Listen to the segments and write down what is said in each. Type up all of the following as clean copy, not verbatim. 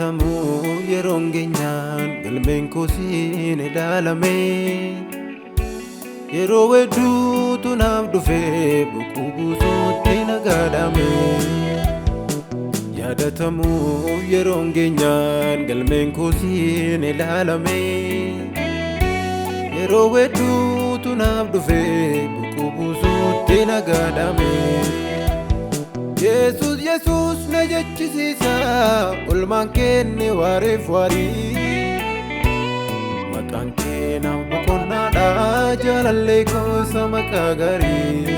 yaadatamu yeroon keenyaan galmeen koosiin ilaalame yeroo hedduutu naaf dhufee boquu buusuutti nagaadhame yaadatamu yeroon keenyaan galmeen koosiin ilaalame yeroo hedduutu naaf dhufee boquu buusuutti nagaadhame Yesus Yesus na jechisiisa olmaan kenne wareef warii maqaan kee naaf boqonnaadha jaalallee koosa maqaa gaarii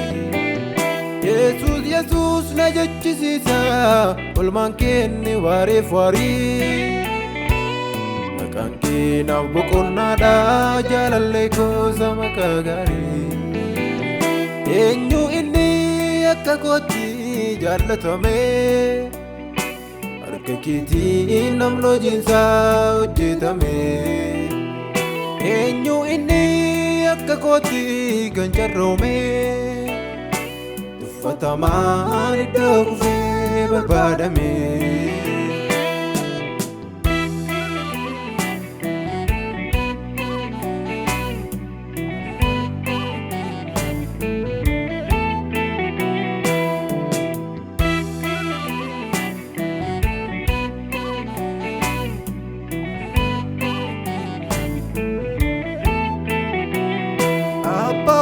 Yesus Yesus na jechisiisa olmaan kenne wareef warii maqaan kee naaf boqonnaadha jaalallee koosa maqaa gaarii eenyu inni akka kootti jaallatame harka keetiin namni hojiinsaa hojjetame eenyu inni akka kootti kan carroome tuffatamaan iddoo kufee barbaadame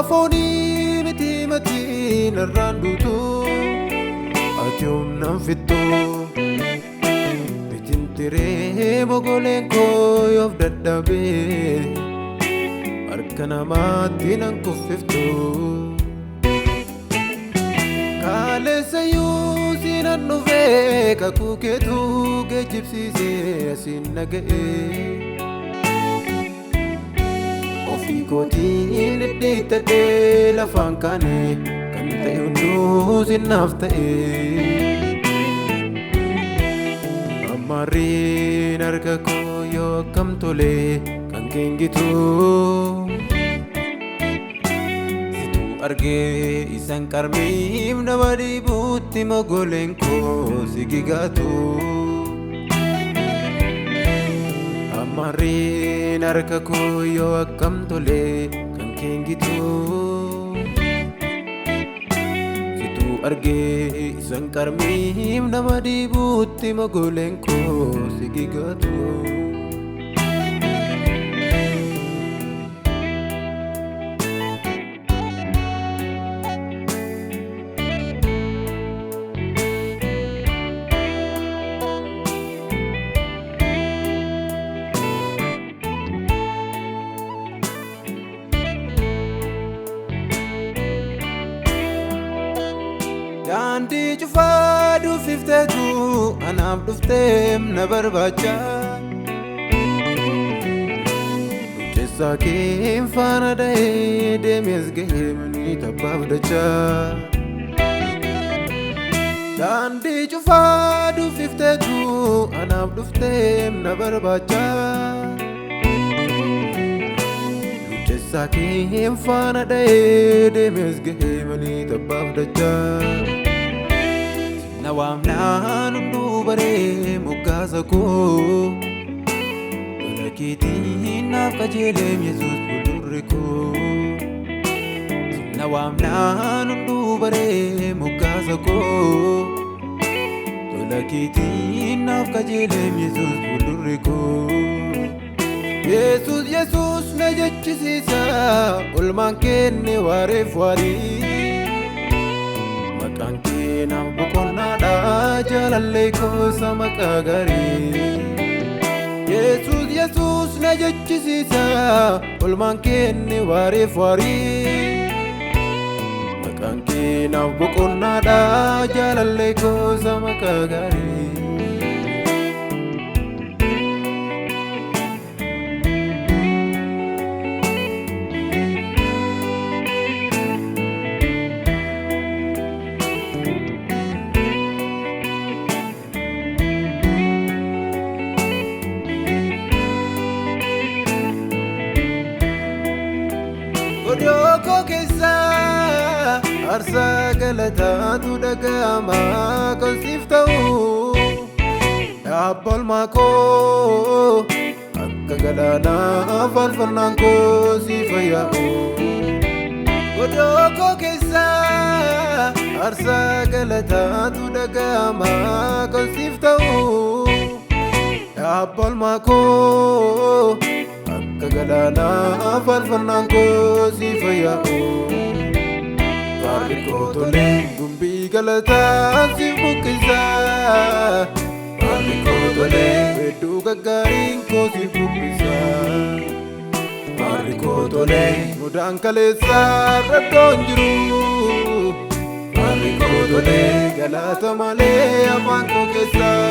Fooni miti mati narrandutu atium nan fittu bitintire mogoleen koo yoof dadhabe harka namaatti nan kuffiftu kaaleessayyuu siinan dhufee kakuu keetu geejjibsiisee asiin naga'e Kotiin dhidhiittadhee lafaan kaane kan ta'e hunduu sinnaaf ta'e Ammaarriin harka koo yoo akkam tole kan keengitu Situ argee isan qarmiif nama dhiibuutti mogoleen koo si gigaatu Ammaarriin harka koo yoo akkam tole kan keengitu Situ argee isan qarmiif nama dhiibuutti mogoleen koo si gigaatu Daandii cufaa dhuufifteetu anaaf dhufteem na barbaacha Lucheessaa kee faana dha'ee deemees gaheem ni tabbaaf dacha Daandii cufaa dhuufifteetu anaaf dhufteem na barbaacha Lucheessaa kee faana dha'ee deemees gaheem ni tabbaaf dacha Nawamnaan hunduu baree moggaasa koo Lola keetiin naaf qajeeleem Yesuus fuuldurri koo Nawamnaan hunduu baree moggaasa koo Lola keetiin naaf qajeeleem Yesuus fuuldurri koo Yesus Yesus na jechisiisa olmaan kenne wareef warii Maqaan kee naaf boqonnaadha jaalallee koosa maqaa gaarii Yesus Yesus na jechisiisa olmaan kenne wareef warii Maqaan kee naaf boqonnaadha jaalallee koosa maqaa gaarii Godoko keessa arsaa galataatu dhaga'ama kan siif ta'u Apple mako akka galaana falfannaan koo si fayya'u godoo koo keessa aarsaa galataatu dhaga'ama kan siif ta'u Apple mako akka galaana falfannaan koo si fayya'u Faarri koo tolee gumbii galataa si buqqisa Faarri koo tolee hedduu gaggaariin koo si buqqisa Faarri koo tolee mudaan kaleessaa raddoon jiru Faarri koo tolee galata malee afaan koo keessaa